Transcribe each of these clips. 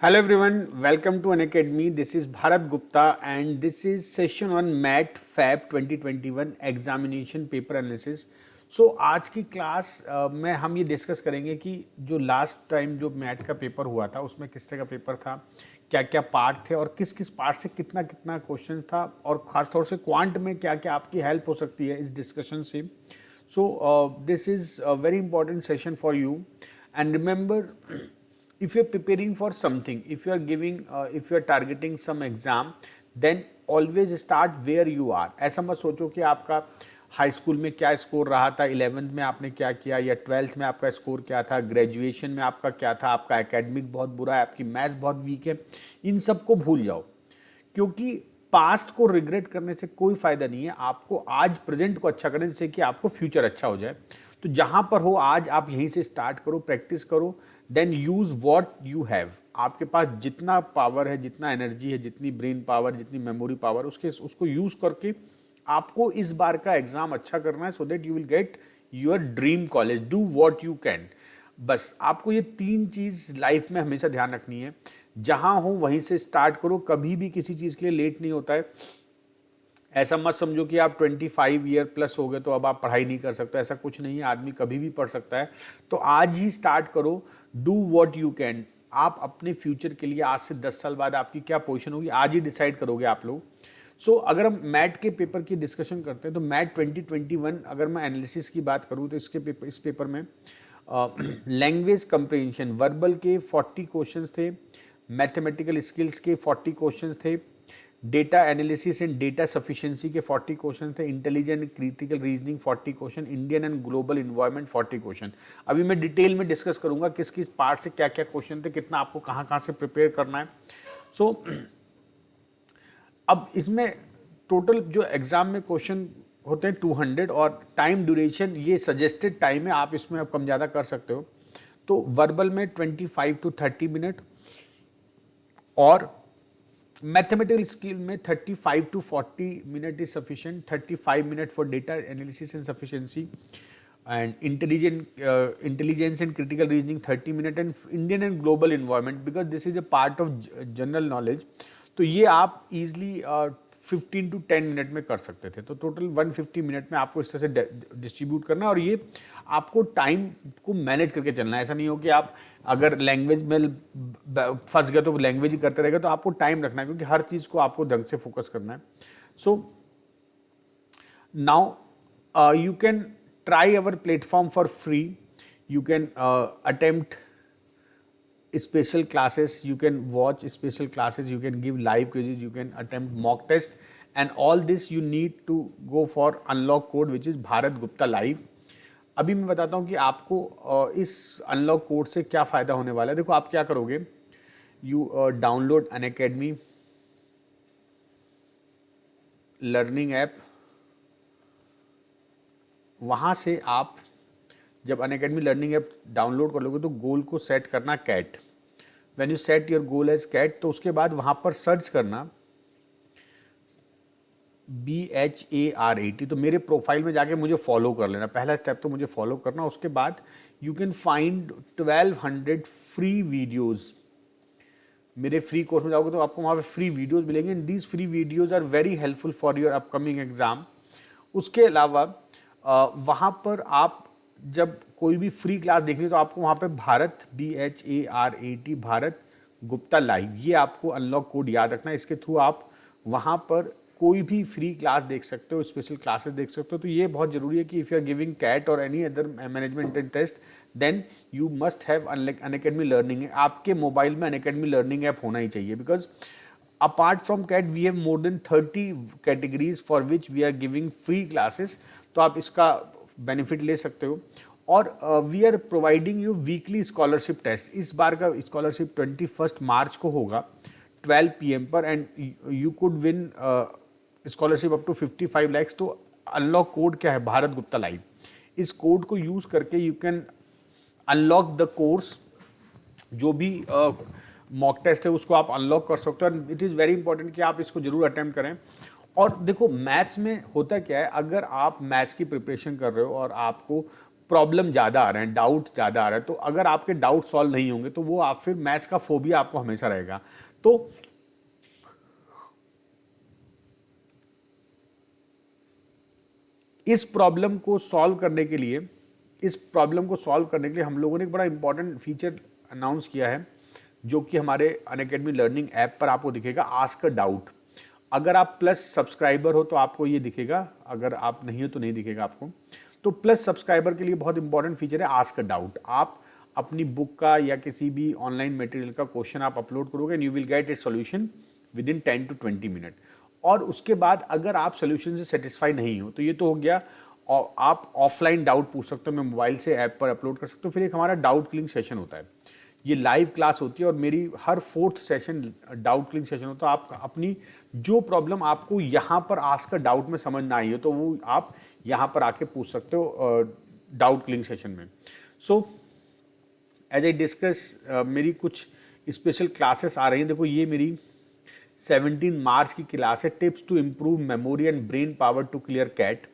Hello everyone, welcome to Unacademy. This is Bharat Gupta and this is session on MAT Fab 2021 Examination Paper Analysis. So आज की class में हम ये discuss करेंगे कि जो लास्ट टाइम जो मैट का पेपर हुआ था उसमें किस तरह का पेपर था, क्या क्या पार्ट थे और किस किस पार्ट से कितना कितना क्वेश्चन था और ख़ासतौर से क्वांट में क्या क्या आपकी हेल्प हो सकती है इस डिस्कशन से. So this is a very important session for you and remember if you are preparing for something, if you are giving if you are targeting some exam, then always start where you are. ऐसा मत सोचो कि आपका high school में क्या score रहा था, 11th में आपने क्या किया या 12th में आपका स्कोर क्या था, ग्रेजुएशन में आपका क्या था, आपका एकेडमिक बहुत बुरा है, आपकी मैथ्स बहुत वीक है. इन सब को भूल जाओ क्योंकि पास्ट को रिग्रेट करने से कोई फायदा नहीं है. आपको आज प्रेजेंट को अच्छा करने जिससे कि आपको फ्यूचर अच्छा हो जाए. तो जहां पर हो आज आप यहीं से स्टार्ट करो, प्रैक्टिस करो, then use what you have. आपके पास जितना पावर है, जितना एनर्जी है, जितनी ब्रेन पावर, जितनी मेमोरी पावर, उसको यूज करके आपको इस बार का एग्जाम अच्छा करना है so that you will get your dream college. Do what you can. बस आपको ये तीन चीज लाइफ में हमेशा ध्यान रखनी है. जहां हो वहीं से स्टार्ट करो. कभी भी किसी चीज के लिए लेट नहीं होता है. ऐसा मत समझो कि आप 25 ईयर प्लस हो गए तो अब आप पढ़ाई नहीं कर सकते. ऐसा कुछ नहीं है. आदमी कभी भी पढ़ सकता है. तो आज ही स्टार्ट करो. Do what you can. आप अपने फ्यूचर के लिए आज से 10 साल बाद आपकी क्या पोजीशन होगी आज ही डिसाइड करोगे आप लोग. सो अगर हम मैट के पेपर की डिस्कशन करते हैं तो मैट 2021 अगर मैं एनालिसिस की बात करूं तो इस पेपर में लैंग्वेज कंप्रीहेंशन वर्बल के 40 क्वेश्चंस थे, मैथमेटिकल स्किल्स के 40 क्वेश्चंस थे, data analysis and data sufficiency के 40 क्वेश्चन थे, intelligent and critical reasoning 40 question, Indian and global environment 40 question. अभी मैं डिटेल में डिस्कस करूंगा किस किस पार्ट से क्या क्या क्वेश्चन थे, कितना आपको कहाँ कहाँ से प्रिपेयर करना है. सो अब इसमें टोटल जो एग्जाम में क्वेश्चन होते हैं 200 और टाइम ड्यूरेशन ये सजेस्टेड टाइम है. आप इसमें अब कम ज़्यादा कर सकते हो. तो वर्बल में 25 to 30 मिनट और मैथमेटिकल स्किल में 35 to 40 minute is sufficient. 35 minute for data analysis and sufficiency and intelligence and critical reasoning 30 minute and Indian and global environment because this is a part of general knowledge. तो ये आप easily 15 to 10 minute में कर सकते थे. तो total 150 minute में आपको इस तरह से डिस्ट्रीब्यूट करना है और ये आपको टाइम को मैनेज करके चलना है. ऐसा नहीं हो कि आप अगर लैंग्वेज में फंस गए तो लैंग्वेज ही करते रहेगा. तो आपको टाइम रखना है क्योंकि हर चीज को आपको ढंग से फोकस करना है. So now you can try our platform for free. You can attempt special classes, you can watch special classes, you can give live quizzes, you can attempt mock test and all this you need to go for unlock code which is Bharat Gupta Live. अभी मैं बताता हूँ कि आपको इस unlock code से क्या फ़ायदा होने वाला है. देखो आप क्या करोगे. You download Unacademy learning app. वहाँ से आप जब अनअकैडमी लर्निंग ऐप डाउनलोड कर लोगे तो गोल को सेट करना CAT. When you set your goal as CAT तो उसके बाद वहां पर सर्च करना BHARAT. तो मेरे प्रोफाइल में जाके मुझे फॉलो कर लेना. पहला स्टेप तो मुझे फॉलो करना. उसके बाद you can find 1200 free videos. मेरे फ्री कोर्स में जाओगे तो आपको वहां पे फ्री वीडियोज मिलेंगे. And these free videos are very helpful for your upcoming exam. उसके अलावा वहां पर आप जब कोई भी फ्री क्लास देखनी तो आपको वहां पे भारत BHARAT भारत गुप्ता लाइव ये आपको अनलॉक कोड याद रखना है. इसके थ्रू आप वहां पर कोई भी फ्री क्लास देख सकते हो, स्पेशल क्लासेस देख सकते हो. तो ये बहुत जरूरी है कि if you are giving CAT और any other management test then you must have Unacademy learning. आपके मोबाइल में अनअकैडमी लर्निंग ऐप होना ही चाहिए because apart from CAT we have more than 30 categories for which we are giving free classes. तो आप इसका benefit ले सकते हो. और we are providing you weekly scholarship test. इस बार का स्कॉलरशिप 21 मार्च को होगा 12 PM पर and you could win scholarship up to 55 lakhs. तो अनलॉक कोड क्या है? भारत गुप्ता लाइव. इस कोड को यूज करके you can unlock the course. जो भी मॉक टेस्ट है उसको आप अनलॉक कर सकते हो. इट इज़ वेरी इंपॉर्टेंट कि आप इसको जरूर अटेम्प्ट करें. और देखो मैथ्स में होता क्या है, अगर आप मैथ्स की प्रिपरेशन कर रहे हो और आपको प्रॉब्लम ज़्यादा आ रहे हैं, डाउट ज़्यादा आ रहा है, तो अगर आपके डाउट सॉल्व नहीं होंगे तो वो आप फिर मैथ्स का फोबिया आपको हमेशा रहेगा। तो इस प्रॉब्लम को सॉल्व करने के लिए हम लोगों ने एक बड़ा इंपॉर्टेंट फीचर अनाउंस किया है, जो कि हमारे अनअकैडमी लर्निंग ऐप पर आपको दिखेगा, आस्क अ डाउट। अगर आप प्लस सब्सक्राइबर हो तो आपको ये दिखेगा, अगर आप नहीं हो तो नहीं दिखेगा आपको। तो प्लस सब्सक्राइबर के लिए बहुत इंपॉर्टेंट फीचर है आस्क अ डाउट। आप अपनी बुक का या किसी भी ऑनलाइन मटेरियल का क्वेश्चन आप अपलोड करोगे and you will gate A solution with in 10 to 20 minute. और उसके बाद अगर आप सोल्यूशन से सेटिस्फाई नहीं हो तो ये तो हो गया, और आप ऑफलाइन डाउट पूछ सकते हो, मैं मोबाइल से ऐप पर अपलोड कर सकता हूँ। फिर एक हमारा डाउट क्लिंग सेशन होता है, ये लाइव क्लास होती है और मेरी हर 4th session doubt cling session होता है। आप अपनी जो प्रॉब्लम आपको यहाँ पर आस्क कर डाउट में समझ ना आई हो तो वो आप यहाँ पर आके पूछ सकते हो डाउट क्लिंग सेशन में। सो एज आई डिस्कस, मेरी कुछ स्पेशल क्लासेस आ रही हैं। देखो ये मेरी 17 मार्च की क्लास है, tips to improve memory and brain power to clear CAT.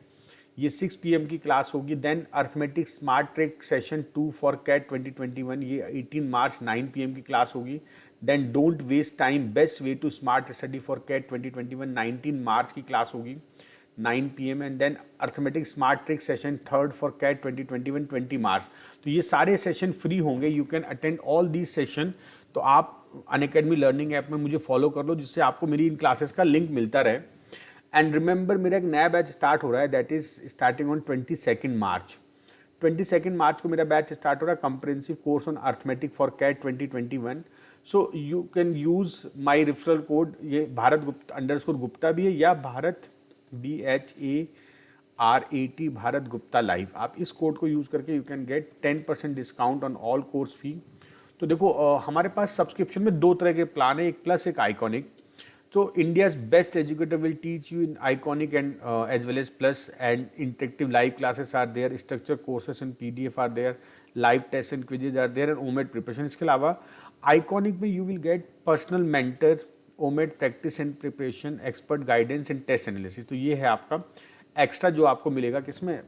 ये 6 PM की क्लास होगी। Then arithmetic smart trick session 2 for CAT 2021, ये 18 मार्च 9 PM की क्लास होगी। Then don't waste time, best way to smart study for CAT 2021, 19 March की class होगी 9 PM। And then arithmetic smart trick session 3rd for CAT 2021, 20 March. तो ये सारे session free होंगे, you can attend all these session. तो आप Unacademy learning app में मुझे फॉलो कर लो, जिससे आपको मेरी इन क्लासेस का लिंक मिलता रहे। एंड रिमेंबर, मेरा एक नया बैच स्टार्ट हो रहा है, that is starting on 22 March. 22 March को मेरा बैच स्टार्ट हो रहा है, comprehensive course on arithmetic for CAT 2021। So you can use my referral code, ये भारत गुप्ता _गुप्ता भी है, या भारत BHARAT भारत गुप्ता लाइव। आप इस कोड को यूज करके you can get 10% discount on all course fee. तो देखो हमारे पास सब्सक्रिप्शन में 2 तरह के प्लान है, एक प्लस एक आइकॉनिक। तो India's best educator will teach you in Iconic and as well as plus, and interactive live classes are there, structure courses in PDF are there, live test and quizzes are there, and OMET preparation. इसके अलावा Iconic में you will get personal mentor, OMET practice and preparation, expert guidance and test analysis. तो ये है आपका extra जो आपको मिलेगा किसमें,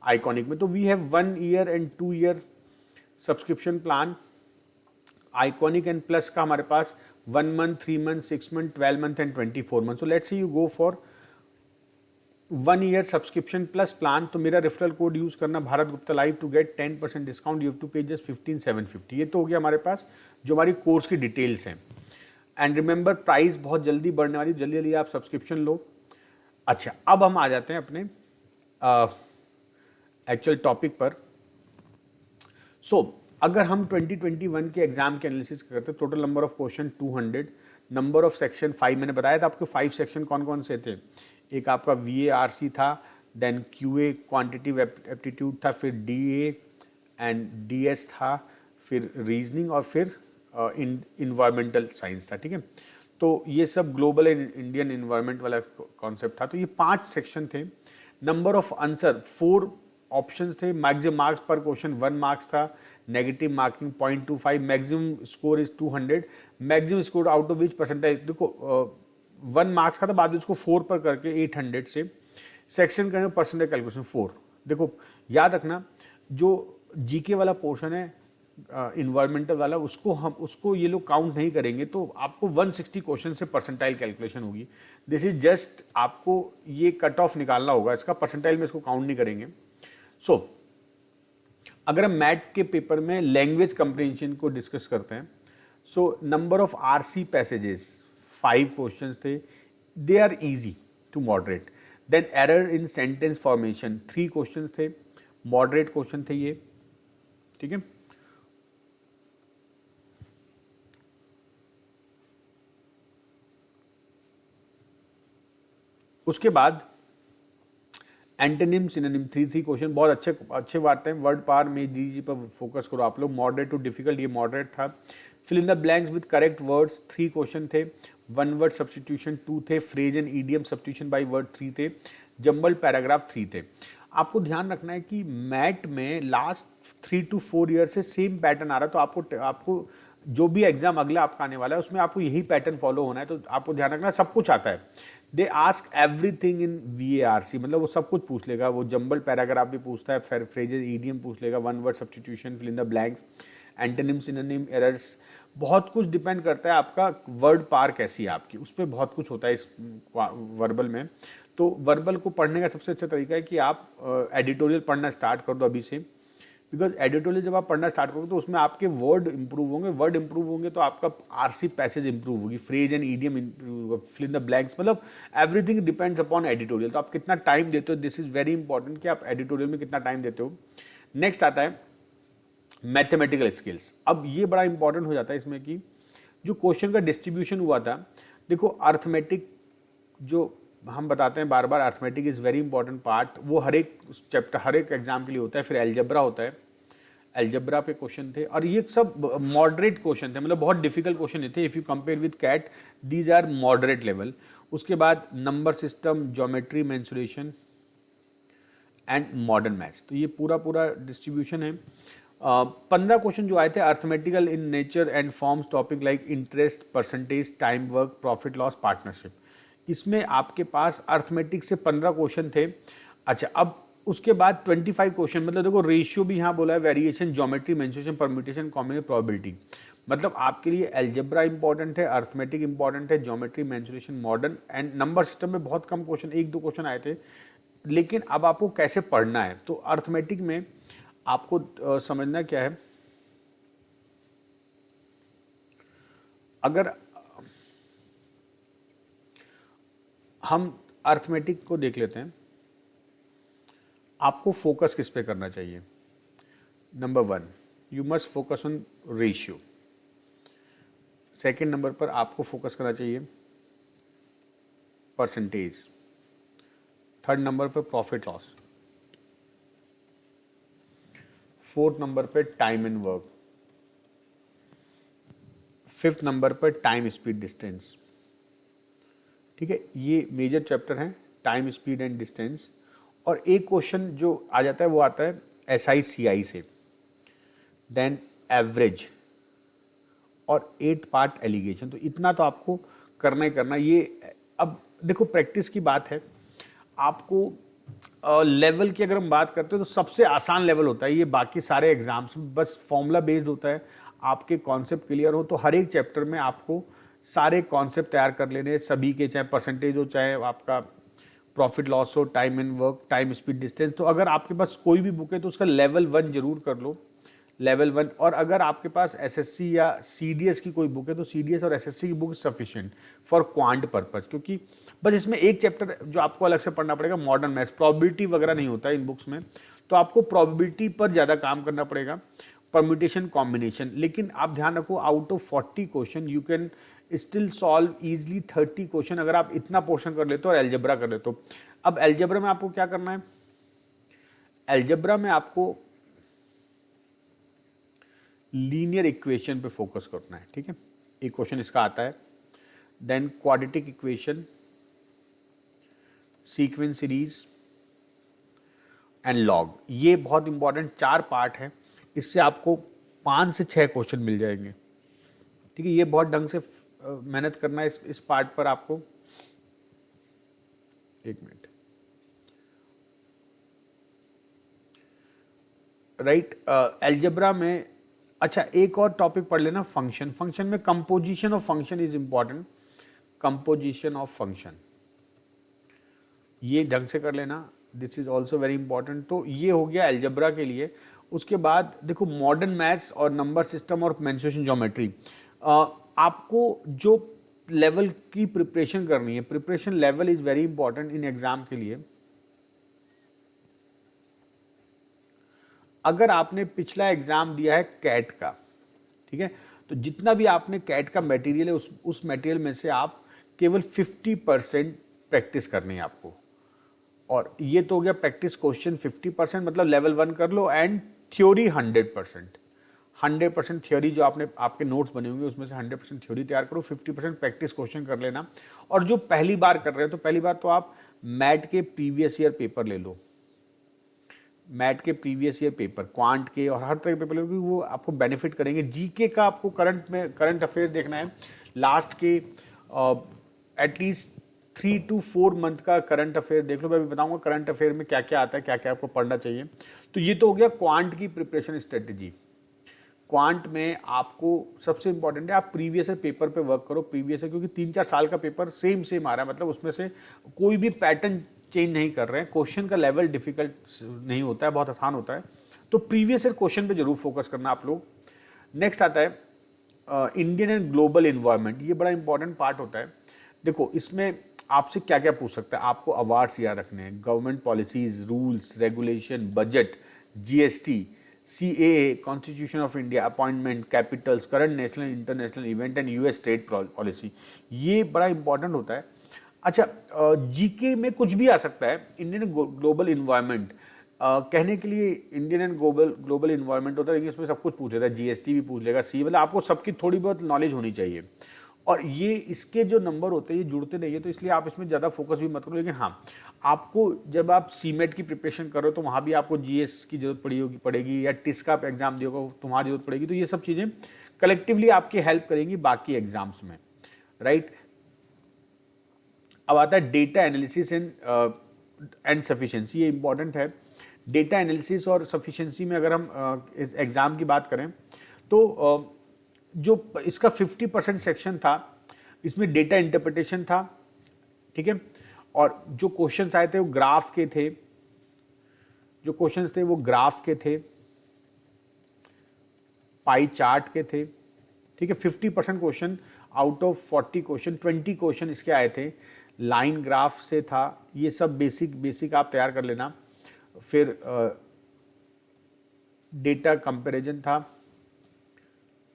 आइकॉनिक में। तो we have 1 year and 2 year subscription plan. Iconic and plus का हमारे पास 1 month, 3 months, 6 months, 12 months and 24 months। So let's see you go for 1 year subscription plus plan, तो मेरा रेफरल कोड यूज करना भारत Gupta live to get 10% discount, you have to pay just 15,750। ये तो हो गया हमारे पास जो हमारी कोर्स की डिटेल्स हैं। एंड रिमेंबर, प्राइस बहुत जल्दी बढ़ने वाली, जल्दी जल्दी आप सब्सक्रिप्शन लो। अच्छा, अब हम आ जाते हैं अपने एक्चुअल टॉपिक पर। सो अगर हम 2021 के एग्जाम के एनालिसिस करते हैं, total number of question 200, number of section 5, मैंने बताया था आपको 5 सेक्शन कौन कौन से थे। एक आपका VARC था, देन QA क्वांटिटिव एप्टीट्यूड था, फिर DA एंड DS था, फिर रीजनिंग, और फिर इन्वायरमेंटल साइंस था। ठीक है, तो ये सब ग्लोबल एंड इंडियन इन्वायरमेंट वाला कॉन्सेप्ट था। तो ये 5 सेक्शन थे। नंबर ऑफ आंसर 4 ऑप्शंस थे। मैक्सिमम मार्क्स पर क्वेश्चन 1 मार्क्स था, negative marking 0.25, maximum score is 200, maximum score out of which percentage, देखो 1 मार्क्स का था, बाद में इसको 4 पर करके 800 से सेक्शन करने परसेंटेज कैलकुलेशन 4। देखो याद रखना, जो GK वाला पोर्शन है इन्वायरमेंटल वाला, उसको ये लोग काउंट नहीं करेंगे, तो आपको 160 क्वेश्चन से परसेंटाइल कैलकुलेशन होगी। दिस इज जस्ट आपको ये कट ऑफ निकालना होगा, इसका परसेंटाइल में इसको काउंट नहीं करेंगे। सो अगर हम मैथ के पेपर में लैंग्वेज कंप्रीहेंशन को डिस्कस करते हैं, so number of RC passages 5 questions थे, they are easy to moderate. Then error in sentence formation 3 questions थे, मॉडरेट क्वेश्चन थे ये। ठीक है, उसके बाद एंटोनिम सिनोनिम 3 क्वेश्चन, बहुत अच्छे बात हैं। वर्ड पावर में DG पर फोकस करो आप लोग। मॉडरेट टू डिफिकल्ट, ये मॉडरेट था। Fill in the blanks with correct words 3 question थे। 1 word सब्सटीट्यूशन 2 थे, phrase and idiom substitution by word 3 थे, जंबल पैराग्राफ 3 थे। आपको ध्यान रखना है कि मैट में लास्ट 3 to 4 ईयर से सेम पैटर्न आ रहा है, तो आपको जो भी एग्जाम अगला आपका आने वाला है उसमें आपको यही पैटर्न फॉलो होना है, तो आपको ध्यान रखना सब कुछ आता है। They ask everything in VARC, मतलब वो सब कुछ पूछ लेगा, वो जंबल पैराग्राफ भी पूछता है, फिर फ्रेजेस ईडीएम पूछ लेगा, one word substitution, fill in the blanks, antonym synonym errors, बहुत कुछ डिपेंड करता है आपका वर्ड पार कैसी है आपकी, उस पर बहुत कुछ होता है इस वर्बल में। तो वर्बल को पढ़ने का सबसे अच्छा तरीका है कि आप एडिटोरियल पढ़ना स्टार्ट कर दो अभी से, बिकॉज एडिटोरियल जब आप पढ़ना स्टार्ट करोगे तो उसमें आपके वर्ड इंप्रूव होंगे, वर्ड इंप्रूव होंगे तो आपका आरसी पैसेज इंप्रूव होगी, फ्रेज एंड ईडियम इंप्रूव होगा, फिल इन द ब्लैंक्स, मतलब एवरीथिंग डिपेंड्स अपॉन एडिटोरियल। तो आप कितना टाइम देते हो, दिस इज वेरी इंपॉर्टेंट कि आप एडिटोरियल में कितना टाइम देते हो। नेक्स्ट आता है मैथमेटिकल स्किल्स। अब ये बड़ा इंपॉर्टेंट हो जाता है इसमें कि जो क्वेश्चन का डिस्ट्रीब्यूशन हुआ था, देखो अर्थमेटिक जो हम बताते हैं बार बार, arithmetic is very important part, वो हर एक चैप्टर हर एक एग्जाम के लिए होता है। फिर एल्जेब्रा होता है, एल्जेब्रा पे क्वेश्चन थे, और ये सब मॉडरेट क्वेश्चन थे, मतलब बहुत डिफिकल्ट क्वेश्चन नहीं थे। If you compare with CAT, these are moderate level. उसके बाद number system, geometry, mensuration and modern maths, तो ये पूरा पूरा डिस्ट्रीब्यूशन है। 15 क्वेश्चन जो आए थे arithmetical in nature and forms, topic like interest, percentage, time work, profit loss, partnership, इसमें आपके पास अर्थमेटिक से 15 क्वेश्चन थे। अच्छा, अब उसके बाद 25 क्वेश्चन, मतलब देखो रेशियो भी यहाँ बोला है, variation, geometry, mensuration, permutation, combination, probability, मतलब आपके लिए एल्जेब्रा इंपॉर्टेंट है, अर्थमेटिक इंपॉर्टेंट है, geometry, mensuration, modern and number system में बहुत कम क्वेश्चन, 1-2 क्वेश्चन आए थे। लेकिन अब आपको कैसे पढ़ना है, तो अर्थमेटिक में आपको समझना क्या है, अगर हम अर्थमेटिक को देख लेते हैं, आपको फोकस किस पे करना चाहिए। Number 1, you must focus on ratio. Second number पर आपको फोकस करना चाहिए परसेंटेज। थर्ड नंबर पर प्रॉफिट लॉस। फोर्थ नंबर पे time and work. Fifth number पर टाइम, स्पीड, डिस्टेंस। ठीक है, ये मेजर चैप्टर हैं, टाइम, स्पीड एंड डिस्टेंस। और एक क्वेश्चन जो आ जाता है वो आता है SI CI से, देन एवरेज और 8 पार्ट एलिगेशन। तो इतना तो आपको करना ही करना। ये अब देखो प्रैक्टिस की बात है, आपको लेवल की अगर हम बात करते हैं तो सबसे आसान लेवल होता है ये, बाकी सारे एग्जाम्स में बस फॉर्मूला बेस्ड होता है। आपके कॉन्सेप्ट क्लियर हो तो हर एक चैप्टर में आपको सारे कॉन्सेप्ट तैयार कर लेने सभी के, चाहे परसेंटेज हो, चाहे आपका प्रॉफिट लॉस हो, time and work, time, speed, distance. तो अगर आपके पास कोई भी बुक है तो उसका लेवल 1 जरूर कर लो, लेवल 1। और अगर आपके पास SSC या CDS की कोई बुक है तो CDS और SSC की book sufficient for quant purpose, क्योंकि बस इसमें एक चैप्टर जो आपको अलग से पढ़ना पड़ेगा, मॉडर्न मैथ्स। प्रोबेबिलिटी वगैरह नहीं होता है इन बुक्स में, तो आपको प्रोबेबिलिटी पर ज़्यादा काम करना पड़ेगा, परम्यूटेशन, कॉम्बिनेशन। लेकिन आप ध्यान रखो, out of 40 question you can still solve easily 30 question, अगर आप इतना पोर्शन कर लेते हो और एल्जेब्रा कर लेते हो। अब एल्जेब्रा में आपको क्या करना है, एल्जेब्रा में आपको लीनियर इक्वेशन पे फोकस करना है। ठीक है, एक क्वेश्चन इसका आता है, then quadratic equation, sequence series and log. ये बहुत इंपॉर्टेंट 4 पार्ट है, इससे आपको 5 से 6 क्वेश्चन मिल जाएंगे। ठीक है, ये बहुत ढंग से मेहनत करना है इस पार्ट पर आपको। एक मिनट, राइट, एल्जेब्रा में। अच्छा, एक और टॉपिक पढ़ लेना, फंक्शन। फंक्शन में composition of function is important, composition of function, ये ढंग से कर लेना, this is also very important. तो ये हो गया एल्जेब्रा के लिए। उसके बाद देखो मॉडर्न मैथ्स और नंबर सिस्टम और मेंसुरेशन ज्योमेट्री, आपको जो लेवल की प्रिपरेशन करनी है, preparation level is very important in exam के लिए। अगर आपने पिछला एग्जाम दिया है कैट का, ठीक है, तो जितना भी आपने कैट का मटेरियल है उस मटेरियल में से आप केवल 50% प्रैक्टिस करनी है आपको। और ये तो हो गया प्रैक्टिस क्वेश्चन 50%, मतलब लेवल 1 कर लो, एंड थ्योरी 100%। 100% थ्योरी जो आपने आपके नोट्स बने होंगे उसमें से 100% थ्योरी तैयार करो, 50% प्रैक्टिस क्वेश्चन कर लेना। और जो पहली बार कर रहे हो तो पहली बार तो आप मैट के प्रीवियस ईयर पेपर ले लो, मैट के प्रीवियस ईयर पेपर, क्वांट के और हर तरह के पेपर क्योंकि वो आपको बेनिफिट करेंगे। जीके का आपको करंट अफेयर्स देखना है, लास्ट के एटलीस्ट 3 to 4 मंथ का करंट अफेयर देख लो। मैं भी बताऊंगा करंट अफेयर में क्या क्या आता है, क्या क्या आपको पढ़ना चाहिए। तो ये तो हो गया क्वांट की प्रिपरेशन स्ट्रेटेजी। क्वांट में आपको सबसे इंपॉर्टेंट है आप प्रीवियस पेपर पे वर्क करो। प्रीवियस क्योंकि 3-4 साल का पेपर सेम आ रहा है, मतलब उसमें से कोई भी पैटर्न चेंज नहीं कर रहे हैं, क्वेश्चन का लेवल डिफिकल्ट नहीं होता है, बहुत आसान होता है। तो प्रीवियस ईयर क्वेश्चन पे जरूर फोकस करना आप लोग। नेक्स्ट आता है इंडियन एंड ग्लोबल इन्वायरमेंट। ये बड़ा इंपॉर्टेंट पार्ट होता है। देखो इसमें आपसे क्या क्या पूछ सकता है, आपको अवार्ड्स याद रखने हैं, government policies, rules, regulation, budget, GST, CAA, constitution of India, appointment, Capitals, current national international event and US trade policy. ये बड़ा इंपॉर्टेंट होता है। अच्छा, जीके में कुछ भी आ सकता है। इंडियन ग्लोबल इन्वायरमेंट कहने के लिए इंडियन एंड ग्लोबल इन्वायरमेंट होता है, लेकिन इसमें सब कुछ पूछ लेता है, जीएसटी भी पूछ लेगा, सी, मतलब आपको सबकी थोड़ी बहुत नॉलेज होनी चाहिए। और ये इसके जो नंबर होते हैं ये जुड़ते नहीं है, तो इसलिए आप इसमें ज़्यादा फोकस भी मत करो। लेकिन हाँ, आपको जब आप सीमेट की प्रिपरेशन करो तो वहाँ भी आपको जीएस की जरूरत पड़ेगी, या टिस का आप एग्जाम दोगे तो वहाँ जरूरत पड़ेगी। तो ये सब चीज़ें कलेक्टिवली आपकी हेल्प करेंगी बाकी एग्जाम्स में, राइट। अब आता है डेटा एनालिसिस एंड सफिशिएंसी। ये इंपॉर्टेंट है। डेटा एनालिसिस और सफिशिएंसी में अगर हम इस एग्जाम की बात करें तो जो इसका 50% सेक्शन था, इसमें डेटा इंटरप्रिटेशन था, ठीक है। और जो क्वेश्चंस आए थे वो ग्राफ के थे, जो क्वेश्चंस थे वो ग्राफ के थे, पाई चार्ट के थे, ठीक है। 50% question out of 40 question, 20 question इसके आए थे। लाइन ग्राफ से था। ये सब बेसिक आप तैयार कर लेना। फिर डेटा कंपैरिजन था,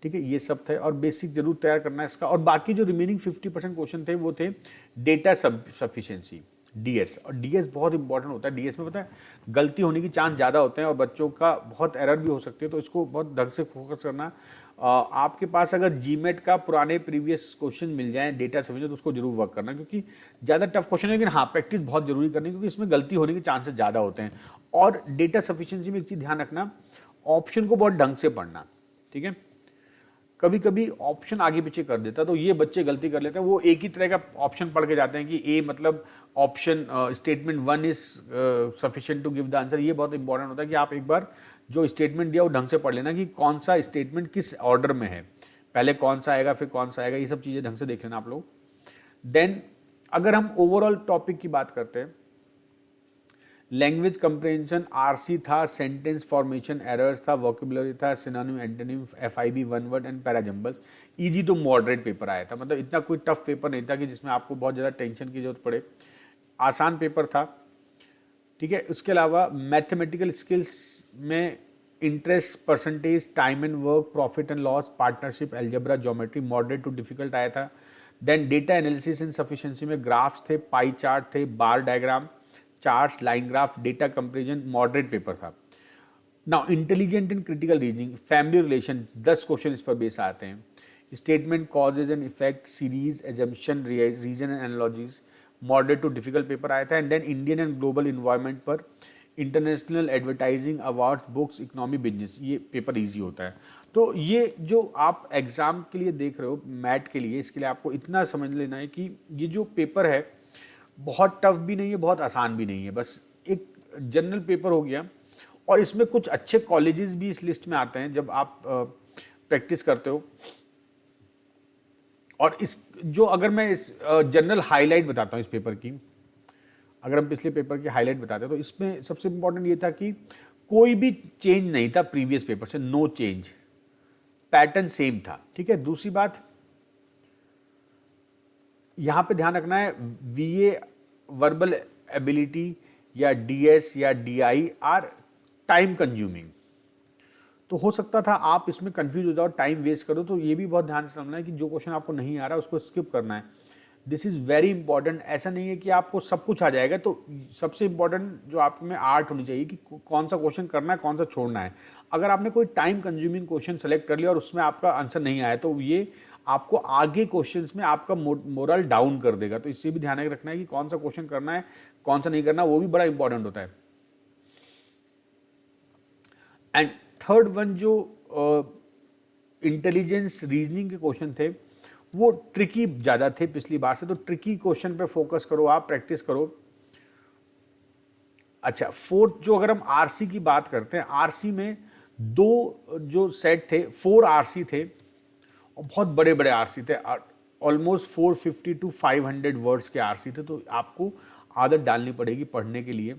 ठीक है, ये सब थे और बेसिक जरूर तैयार करना है इसका। और बाकी जो रिमेनिंग 50% क्वेश्चन थे वो थे डेटा सफिशिएंसी, डीएस। और डीएस बहुत इंपॉर्टेंट होता है। डीएस में पता है गलती होने की चांस ज़्यादा होते हैं और बच्चों का बहुत एरर भी हो सकती है, तो इसको बहुत ढंग से फोकस करना। आपके पास अगर जीमेट का पुराने प्रीवियस क्वेश्चन मिल जाएं डेटा सफिशिएंसी तो उसको जरूर वर्क करना, क्योंकि ज़्यादा टफ क्वेश्चन है, लेकिन हाँ प्रैक्टिस बहुत जरूरी करनी, क्योंकि इसमें गलती होने के चांसेस ज़्यादा होते हैं। और डेटा सफिशिएंसी में एक चीज़ ध्यान रखना, ऑप्शन को बहुत ढंग से पढ़ना, ठीक है। कभी कभी ऑप्शन आगे पीछे कर देता है, तो ये बच्चे गलती कर लेते हैं। वो एक ही तरह का ऑप्शन पढ़ के जाते हैं कि ए मतलब option statement 1 is sufficient to give the answer. ये बहुत इंपॉर्टेंट होता है कि आप एक बार जो स्टेटमेंट दिया वो ढंग से पढ़ लेना कि कौन सा स्टेटमेंट किस ऑर्डर में है, पहले कौन सा आएगा फिर कौन सा आएगा, ये सब चीज़ें ढंग से देख लेना आप लोग। देन अगर हम ओवरऑल टॉपिक की बात करते हैं, लैंग्वेज कंप्रेhension आरसी था, सेंटेंस फॉर्मेशन एरर्स था, वोकेबुलरी था, synonym antonym, FIB, one word and parajumbles. Easy to moderate paper आया था, मतलब इतना कोई टफ पेपर नहीं था कि जिसमें आपको बहुत ज़्यादा टेंशन की जरूरत पड़े। आसान पेपर था, ठीक है। उसके अलावा मैथमेटिकल स्किल्स में interest, percentage, time and work, profit and loss, partnership, algebra, geometry, moderate to difficult आया था। Then data analysis and sufficiency में ग्राफ्स थे, पाई चार्ट थे, bar diagram, charts, line graph, data comparison, moderate paper था। Now intelligent and critical reasoning, family relation, 10 question इस पर base आते हैं। Statement, causes and effect, series, assumption, reason and analogies, moderate to difficult paper आया था। And then Indian and global environment पर international advertising, awards, books, economy, business, ये paper easy होता है। तो ये जो आप एग्जाम के लिए देख रहे हो मैट के लिए, इसके लिए आपको इतना समझ लेना है कि ये जो पेपर है बहुत टफ भी नहीं है, बहुत आसान भी नहीं है, बस एक जनरल पेपर हो गया। और इसमें कुछ अच्छे कॉलेजेस भी इस लिस्ट में आते हैं जब आप प्रैक्टिस करते हो। और इस जो अगर मैं इस जनरल हाईलाइट बताता हूँ इस पेपर की, अगर हम पिछले पेपर की हाईलाइट बताते हैं तो इसमें सबसे इंपॉर्टेंट ये था कि कोई भी चेंज नहीं था प्रीवियस पेपर से, नो चेंज, पैटर्न सेम था, ठीक है। दूसरी बात यहां पे ध्यान रखना है, वीए, वर्बल एबिलिटी या डीएस या डीआई आर टाइम कंज्यूमिंग। तो हो सकता था आप इसमें कंफ्यूज हो जाओ, टाइम वेस्ट करो। तो ये भी बहुत ध्यान से समझना है कि जो क्वेश्चन आपको नहीं आ रहा उसको स्किप करना है। This is very important. ऐसा नहीं है कि आपको सब कुछ आ जाएगा। तो सबसे इंपॉर्टेंट जो आप में आर्ट होनी चाहिए कि कौन सा क्वेश्चन करना है, कौन सा छोड़ना है। अगर आपने कोई टाइम कंज्यूमिंग क्वेश्चन सेलेक्ट कर लिया और उसमें आपका आंसर नहीं आया तो ये आपको आगे क्वेश्चंस में आपका मोरल डाउन कर देगा। तो इससे भी ध्यान रखना है कि कौन सा क्वेश्चन करना है, कौन सा नहीं करना, वो भी बड़ा इंपॉर्टेंट होता है। एंड थर्ड वन जो इंटेलिजेंस रीजनिंग के क्वेश्चन थे वो ट्रिकी ज़्यादा थे पिछली बार से, तो ट्रिकी क्वेश्चन पे फोकस करो, आप प्रैक्टिस करो। अच्छा, फोर्थ जो अगर हम आरसी की बात करते हैं, आरसी में दो जो सेट थे, 4 आरसी थे और बहुत बड़े बड़े आरसी थे, ऑलमोस्ट 450 टू 500 वर्ड्स के आरसी थे, तो आपको आदत डालनी पड़ेगी पढ़ने के लिए।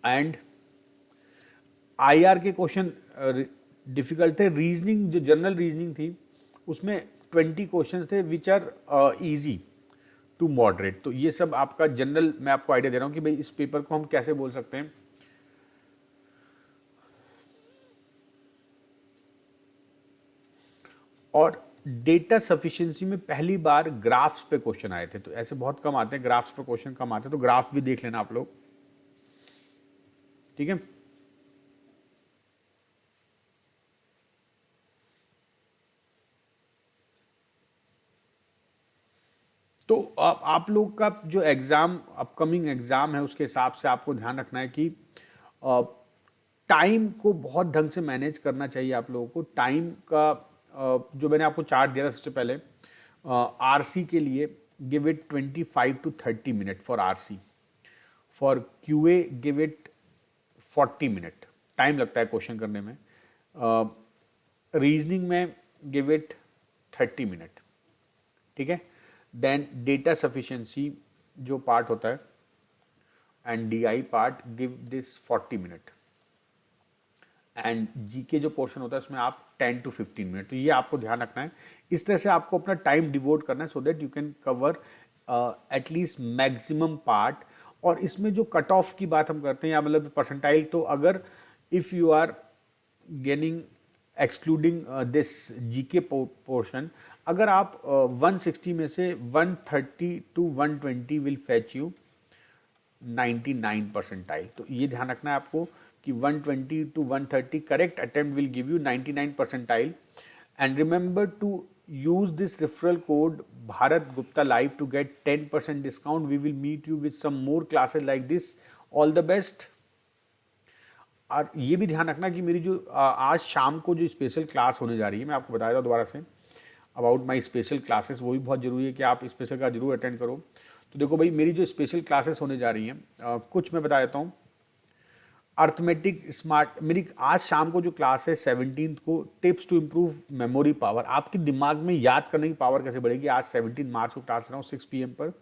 एंड आईआर के क्वेश्चन डिफिकल्ट थे। रीजनिंग जो जनरल रीजनिंग थी उसमें 20 क्वेश्चन थे which are easy to moderate. तो ये सब आपका जनरल मैं आपको आइडिया दे रहा हूं कि भाई इस पेपर को हम कैसे बोल सकते हैं। और डेटा सफिशिएंसी में पहली बार ग्राफ्स पे क्वेश्चन आए थे, तो ऐसे बहुत कम आते हैं, ग्राफ्स पे क्वेश्चन कम आते हैं, तो ग्राफ भी देख लेना आप लोग, ठीक है। तो आप लोग का जो एग्जाम अपकमिंग एग्जाम है उसके हिसाब से आपको ध्यान रखना है कि टाइम को बहुत ढंग से मैनेज करना चाहिए आप लोगों को। टाइम का जो मैंने आपको चार्ट दिया था सबसे पहले, आरसी के लिए give it 25 to 30 minute for RC, for QA give it 40 minute, time लगता है क्वेश्चन करने में। रीजनिंग में गिव इट 30 मिनट, ठीक है। देन डेटा सफिशिएंसी जो पार्ट होता है and DI part give this 40 minute, and GK जो पोर्शन होता है उसमें आप 10 टू 15 मिनट, तो ये आपको ध्यान रखना है। इस तरह से आपको अपना टाइम डिवोट करना है so that you can cover at least maximum part. और इसमें जो कट ऑफ की बात हम करते हैं या मतलब परसेंटाइल, तो अगर if you are gaining excluding this GK portion, अगर आप 160 में से 130 to 120 will fetch you 99 percentile. तो ये ध्यान रखना है आपको कि 120 to 130 correct attempt will give you 99 percentile. And remember to use this referral code Bharat Gupta Live to get 10% discount. We will meet you with some more classes like this. All the best. और ये भी ध्यान रखना कि मेरी जो आज शाम को जो स्पेशल क्लास होने जा रही है, मैं आपको बताया था दोबारा say about my special classes, वो भी बहुत ज़रूरी है कि आप स्पेशल का जरूर अटेंड करो। तो देखो भाई, मेरी जो स्पेशल क्लासेस होने जा रही हैं कुछ मैं बता देता हूँ। अर्थमेटिक स्मार्ट, मेरी आज शाम को जो क्लास है 17 को, tips to improve memory power, आपके दिमाग में याद करने की पावर कैसे बढ़ेगी, आज 17 मार्च को क्लास रहा हूँ 6 PM पर।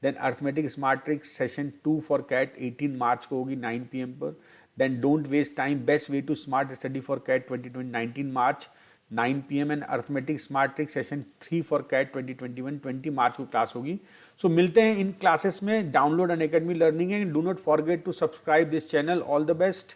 Then arithmetic smart trick session 2 for CAT 18 March को होगी 9 PM पर। Then don't waste time, best way to smart study for CAT 2020 19 March 9 PM, and arithmetic smart trick session 3 for CAT 2021 20 March को class होगी। So मिलते हैं इन classes में। Download Unacademy learning and do not forget to subscribe this channel. All the best.